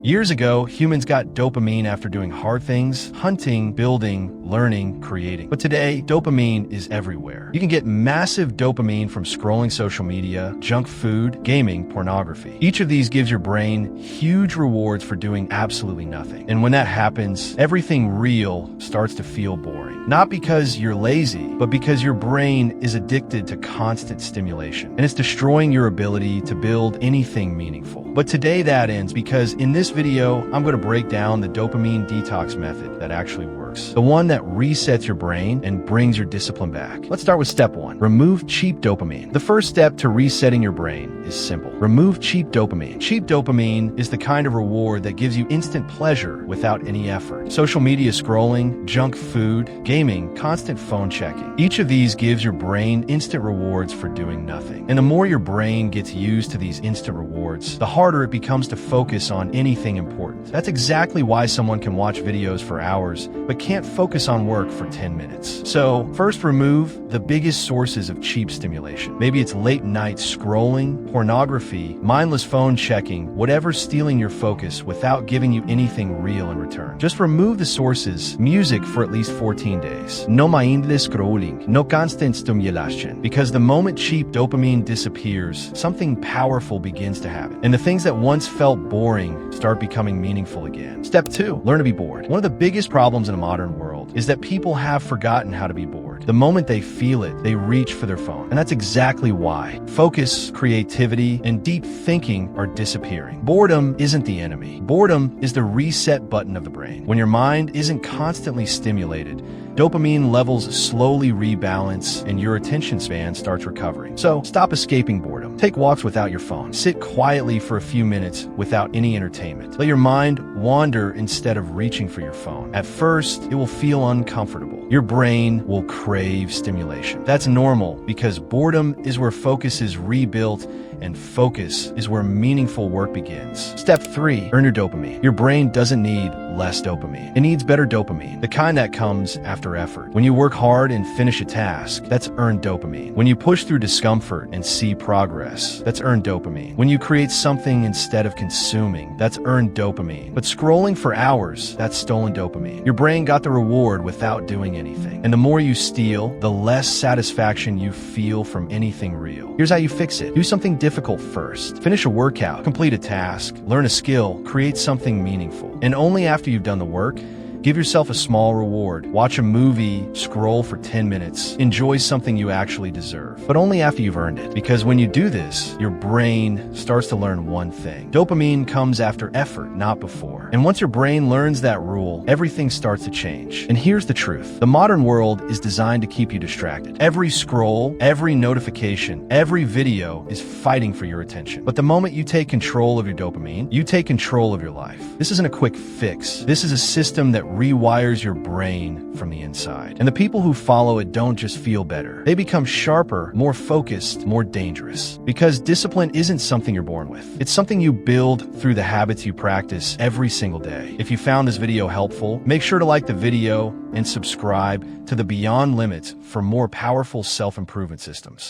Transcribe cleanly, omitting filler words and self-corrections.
Years ago, humans got dopamine after doing hard things, hunting, building, learning, creating. But today, dopamine is everywhere. You can get massive dopamine from scrolling social media, junk food, gaming, pornography. Each of these gives your brain huge rewards for doing absolutely nothing. And when that happens, everything real starts to feel boring. Not because you're lazy, but because your brain is addicted to constant stimulation. And it's destroying your ability to build anything meaningful. But today that ends because in this video, I'm going to break down the dopamine detox method that actually works. The one that resets your brain and brings your discipline back. Let's start with step 1. Remove cheap dopamine. The first step to resetting your brain is simple. Remove cheap dopamine. Cheap dopamine is the kind of reward that gives you instant pleasure without any effort. Social media scrolling, junk food, gaming, constant phone checking. Each of these gives your brain instant rewards for doing nothing. And the more your brain gets used to these instant rewards, the harder it becomes to focus on anything important. That's exactly why someone can watch videos for hours, but can't focus on work for 10 minutes. So, first remove the biggest sources of cheap stimulation. Maybe it's late night scrolling, pornography, mindless phone checking, whatever's stealing your focus without giving you anything real in return. Just remove the sources, music for at least 14 days. No mindless scrolling, no constant stimulation. Because the moment cheap dopamine disappears, something powerful begins to happen. And the things that once felt boring start becoming meaningful again. Step 2, learn to be bored. One of the biggest problems in a modern world is that people have forgotten how to be bored. The moment they feel it, they reach for their phone. And that's exactly why. Focus, creativity, and deep thinking are disappearing. Boredom isn't the enemy. Boredom is the reset button of the brain. When your mind isn't constantly stimulated, dopamine levels slowly rebalance and your attention span starts recovering. So stop escaping boredom. Take walks without your phone. Sit quietly for a few minutes without any entertainment. Let your mind wander instead of reaching for your phone. At first, it will feel uncomfortable. Your brain will crave stimulation. That's normal because boredom is where focus is rebuilt and focus is where meaningful work begins. Step 3, earn your dopamine. Your brain doesn't need less dopamine. It needs better dopamine, the kind that comes after effort. When you work hard and finish a task, that's earned dopamine. When you push through discomfort and see progress, that's earned dopamine. When you create something instead of consuming, that's earned dopamine. But scrolling for hours, that's stolen dopamine. Your brain got the reward without doing anything. And the more you steal, the less satisfaction you feel from anything real. Here's how you fix it. Do something difficult first. Finish a workout, complete a task, learn a skill, create something meaningful. And only after you've done the work, give yourself a small reward. Watch a movie, scroll for 10 minutes, enjoy something you actually deserve. But only after you've earned it. Because when you do this, your brain starts to learn one thing. Dopamine comes after effort, not before. And once your brain learns that rule, everything starts to change. And here's the truth. The modern world is designed to keep you distracted. Every scroll, every notification, every video is fighting for your attention. But the moment you take control of your dopamine, you take control of your life. This isn't a quick fix. This is a system that rewires your brain from the inside. And the people who follow it don't just feel better. They become sharper, more focused, more dangerous. Because discipline isn't something you're born with. It's something you build through the habits you practice every single day. If you found this video helpful, make sure to like the video and subscribe to the Beyond Limits for more powerful self-improvement systems.